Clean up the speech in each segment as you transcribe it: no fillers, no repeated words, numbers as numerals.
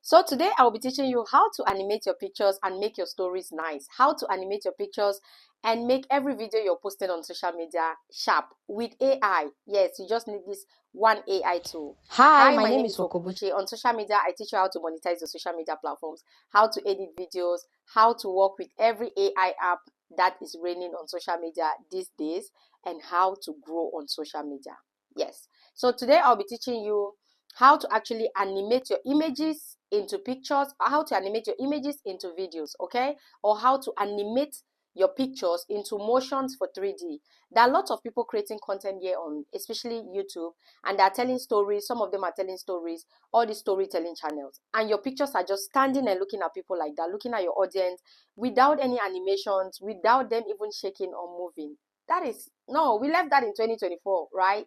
So today I will be teaching you how to animate your pictures and make your stories nice. How to animate your pictures and make every video you're posting on social media sharp with AI. Yes, you just need this one AI tool. Hi, my name is Wokobuchi. On social media, I teach you how to monetize your social media platforms, how to edit videos, how to work with every AI app that is reigning on social media these days, and how to grow on social media. Yes. So today I'll be teaching you how to actually animate your images into pictures, or how to animate your images into videos, okay? Or how to animate your pictures into motions for 3D. There are lots of people creating content here on, especially YouTube, and they're telling stories. Some of them are telling stories, all the storytelling channels. And your pictures are just standing and looking at people like that, looking at your audience without any animations, without them even shaking or moving. That is, no, we left that in 2024, right?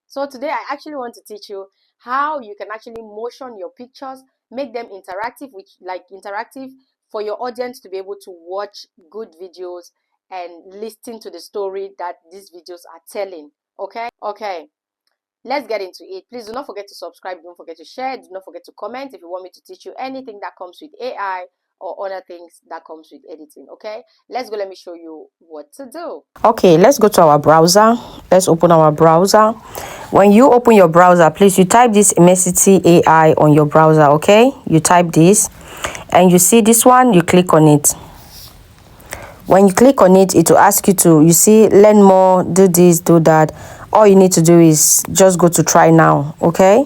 So today I actually want to teach you how you can actually motion your pictures, make them interactive, which like interactive for your audience to be able to watch good videos and listen to the story that these videos are telling. Okay, let's get into it. Please do not forget to subscribe, don't forget to share, do not forget to comment if you want me to teach you anything that comes with AI or other things that comes with editing. Okay, let's go. Let me show you what to do. Okay, let's go to our browser. Let's open our browser. When you open your browser, please, you type this Immersity AI on your browser, okay? You type this and you see this one, you click on it. When you click on it, it will ask you to, you see, learn more, do this, do that. All you need to do is just go to try now, okay?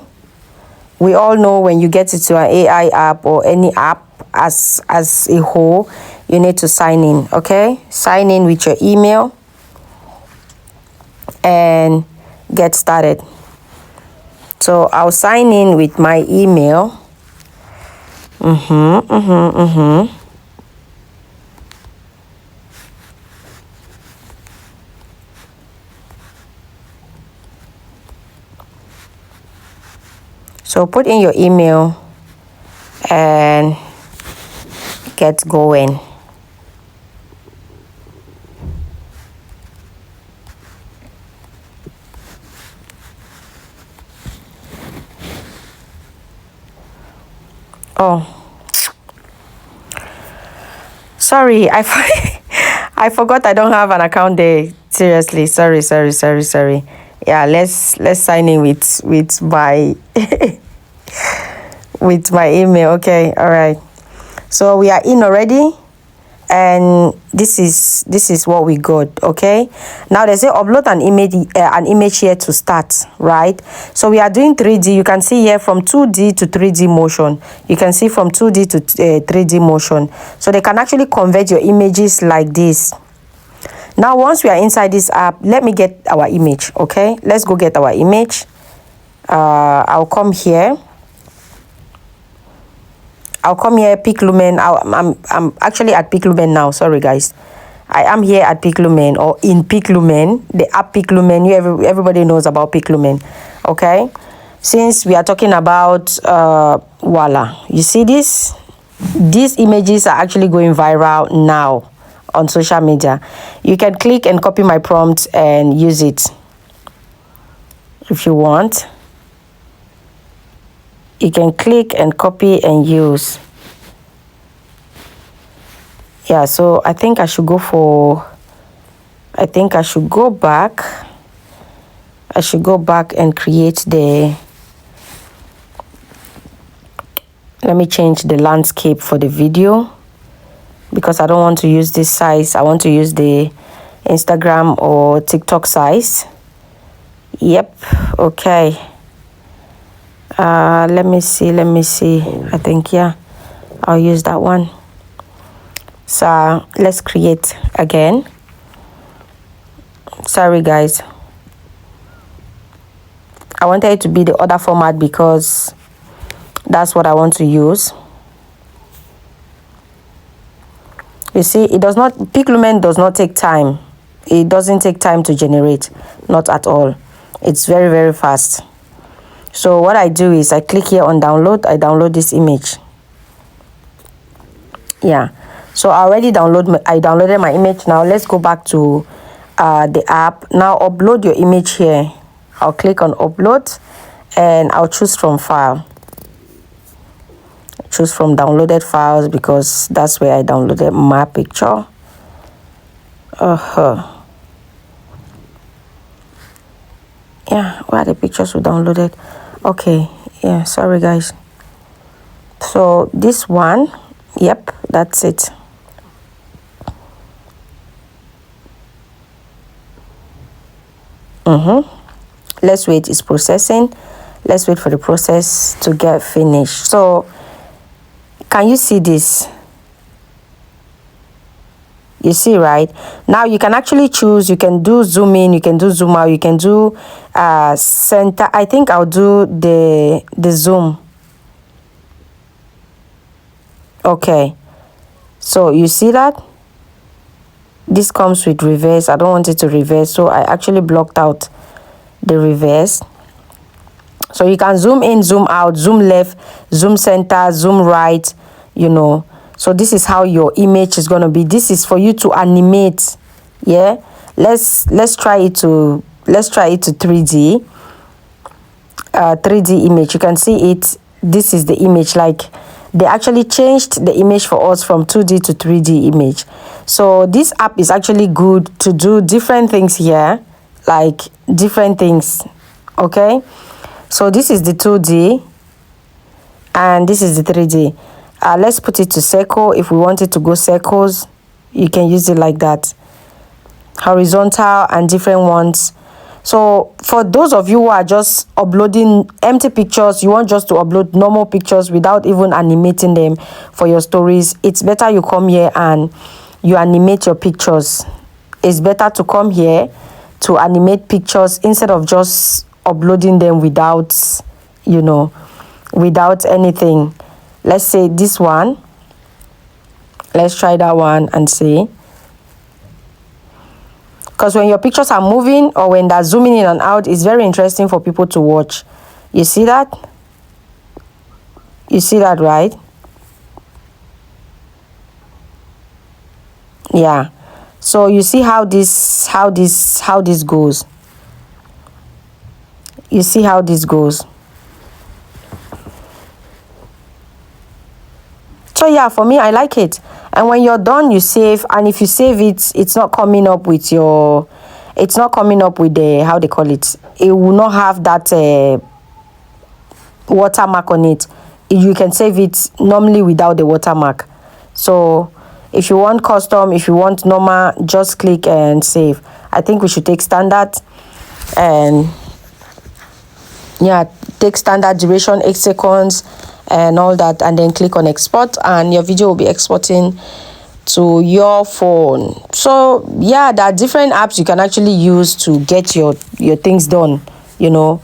We all know when you get into an AI app or any app as a whole, you need to sign in, okay? Sign in with your email and get started. So I'll sign in with my email. So put in your email and get going. Oh, sorry, I forgot I don't have an account there. Seriously, sorry. Yeah, let's sign in with my with my email. Okay, all right. So we are in already, and this is what we got. Okay, now they say upload an image here to start, right? So we are doing 3D. You can see here from 2D to 3D motion. You can see from 2D to 3D motion. So they can actually convert your images like this. Now once we are inside this app, let me get our image. Okay, let's go get our image. I'll come here, Piclumen. I'm actually at Piclumen now. Sorry, guys. I am here at Piclumen, or in Piclumen, the app Piclumen. Everybody knows about Piclumen, okay? Since we are talking about voila, you see this? These images are actually going viral now on social media. You can click and copy my prompt and use it if you want. You can click and copy and use. Yeah, so I think I should go back. I should go back and create let me change the landscape for the video, because I don't want to use this size. I want to use the Instagram or TikTok size. Yep, okay. Let me see. I think, yeah, I'll use that one. So let's create again. Sorry, guys. I wanted it to be the other format because that's what I want to use. You see, Piclumen does not take time. It doesn't take time to generate, not at all. It's very, very fast. So what I do is I click here on download. I download this image. Yeah. So I already downloaded my image. Now let's go back to the app. Now upload your image here. I'll click on upload and I'll choose from file. choose from downloaded files because that's where I downloaded my picture. Yeah, where are the pictures we downloaded? Okay, yeah, sorry guys. So this one, yep, that's it. Let's wait, it's processing. Let's wait for the process to get finished. So can you see this? You see, right? Now you can actually choose. You can do zoom in, you can do zoom out, you can do center. I think I'll do the zoom. Okay, so you see that this comes with reverse. I don't want it to reverse, so I actually blocked out the reverse. So you can zoom in, zoom out, zoom left, zoom center, zoom right, you know. So this is how your image is going to be. This is for you to animate. Yeah, let's try it to 3D 3D image. You can see it. This is the image. Like, they actually changed the image for us from 2D to 3D image. So this app is actually good to do different things here, like different things. Okay, so this is the 2D and this is the 3D. Let's put it to circle. If we want it to go circles, you can use it like that. Horizontal and different ones. So for those of you who are just uploading empty pictures, you want just to upload normal pictures without even animating them for your stories, it's better you come here and you animate your pictures. It's better to come here to animate pictures instead of just uploading them without, you know, without anything. Let's say this one. Let's try that one and see. Because when your pictures are moving or when they're zooming in and out, it's very interesting for people to watch. You see that? You see that, right? Yeah. So you see how this goes. You see how this goes. So yeah, for me, I like it. And when you're done, you save. And if you save it, it's not coming up with your, it's not coming up with the, how they call it. It will not have that watermark on it. You can save it normally without the watermark. So if you want custom, if you want normal, just click and save. I think we should take standard and yeah, take standard duration 8 seconds and all that, and then click on export and your video will be exporting to your phone. So yeah, there are different apps you can actually use to get your things done, you know.